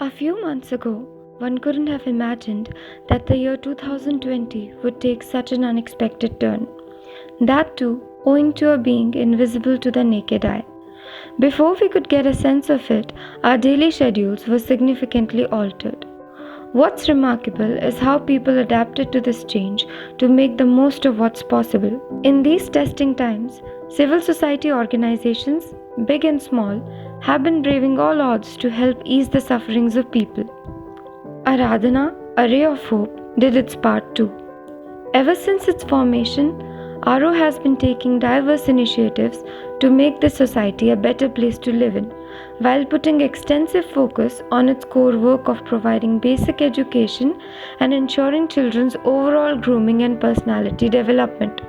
A few months ago, one couldn't have imagined that the year 2020 would take such an unexpected turn. That too, owing to a being invisible to the naked eye. Before we could get a sense of it, our daily schedules were significantly altered. What's remarkable is how people adapted to this change to make the most of what's possible. In these testing times, civil society organizations, big and small, have been braving all odds to help ease the sufferings of people. Aradhana, a ray of hope, did its part too. Ever since its formation, RO has been taking diverse initiatives to make this society a better place to live in, while putting extensive focus on its core work of providing basic education and ensuring children's overall grooming and personality development.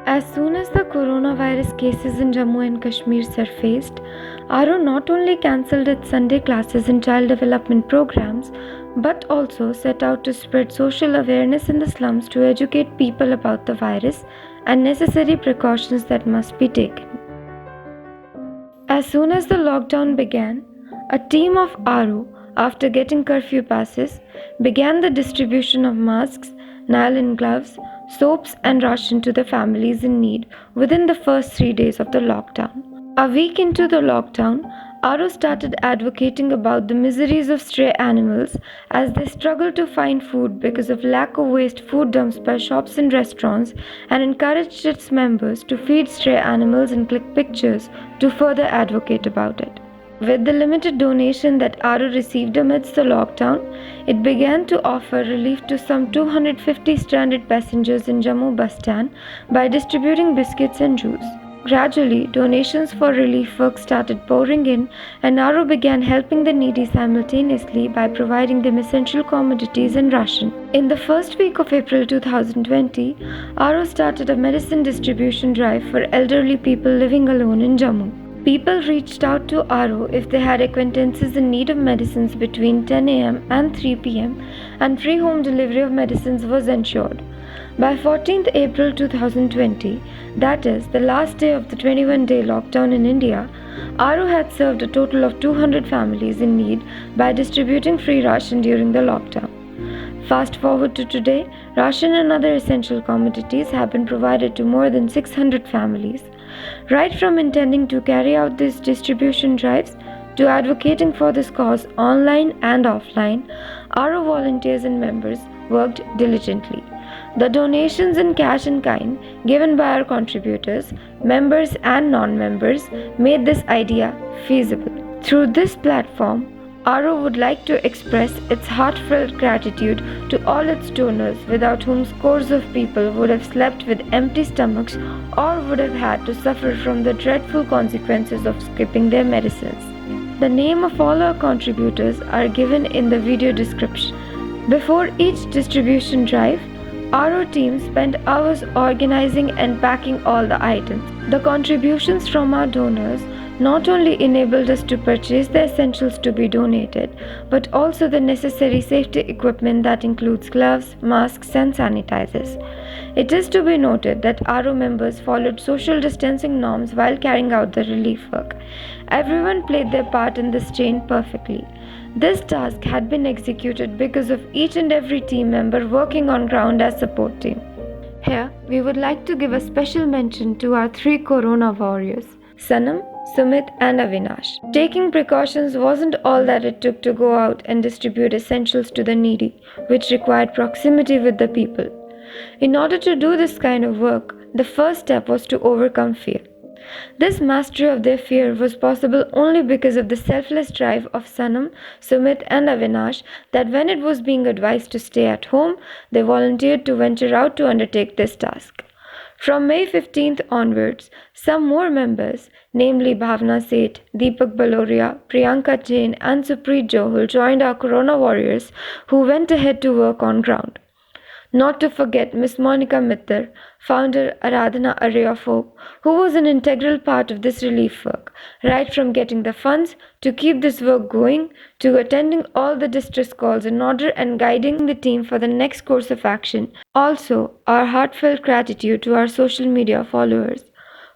As soon as the coronavirus cases in Jammu and Kashmir surfaced, RO not only cancelled its Sunday classes and child development programs, but also set out to spread social awareness in the slums to educate people about the virus and necessary precautions that must be taken. As soon as the lockdown began, a team of RO, after getting curfew passes, began the distribution of masks, nylon gloves, soaps and ration to the families in need within the first 3 days of the lockdown. A week into the lockdown, RO started advocating about the miseries of stray animals as they struggle to find food because of lack of waste food dumps by shops and restaurants, and encouraged its members to feed stray animals and click pictures to further advocate about it. With the limited donation that RO received amidst the lockdown, it began to offer relief to some 250 stranded passengers in Jammu bus stand by distributing biscuits and juice. Gradually, donations for relief work started pouring in, and RO began helping the needy simultaneously by providing them essential commodities and ration. In the first week of April 2020, RO started a medicine distribution drive for elderly people living alone in Jammu. People reached out to RO if they had acquaintances in need of medicines between 10 am and 3 pm, and free home delivery of medicines was ensured. By 14th April 2020, that is, the last day of the 21-day lockdown in India, RO had served a total of 200 families in need by distributing free ration during the lockdown. Fast forward to today, ration and other essential commodities have been provided to more than 600 families. Right from intending to carry out these distribution drives to advocating for this cause online and offline, RO volunteers and members worked diligently. The donations in cash and kind given by our contributors, members and non-members, made this idea feasible. Through this platform, RO would like to express its heartfelt gratitude to all its donors, without whom scores of people would have slept with empty stomachs or would have had to suffer from the dreadful consequences of skipping their medicines. The name of all our contributors are given in the video description. Before each distribution drive, RO team spent hours organizing and packing all the items. The contributions from our donors not only enabled us to purchase the essentials to be donated, but also the necessary safety equipment that includes gloves, masks, and sanitizers. It is to be noted that RO members followed social distancing norms while carrying out the relief work. Everyone played their part in this chain perfectly. This task had been executed because of each and every team member working on ground as support team. Here, we would like to give a special mention to our 3 Corona warriors, Sanam, Sumit and Avinash. Taking precautions wasn't all that it took to go out and distribute essentials to the needy, which required proximity with the people. In order to do this kind of work, the first step was to overcome fear. This mastery of their fear was possible only because of the selfless drive of Sanam, Sumit and Avinash, that when it was being advised to stay at home, they volunteered to venture out to undertake this task. From May 15th onwards, some more members, namely Bhavna Seth, Deepak Baloria, Priyanka Jain and Supreet Johul, joined our Corona warriors who went ahead to work on ground. Not to forget Miss Monica Mittar, founder Aradhana Array of Hope, who was an integral part of this relief work, right from getting the funds to keep this work going, to attending all the distress calls in order and guiding the team for the next course of action. Also, our heartfelt gratitude to our social media followers,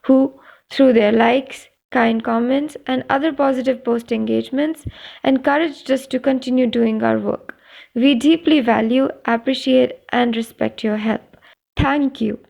who, through their likes, kind comments, and other positive post engagements encouraged us to continue doing our work. We deeply value, appreciate, and respect your help. Thank you.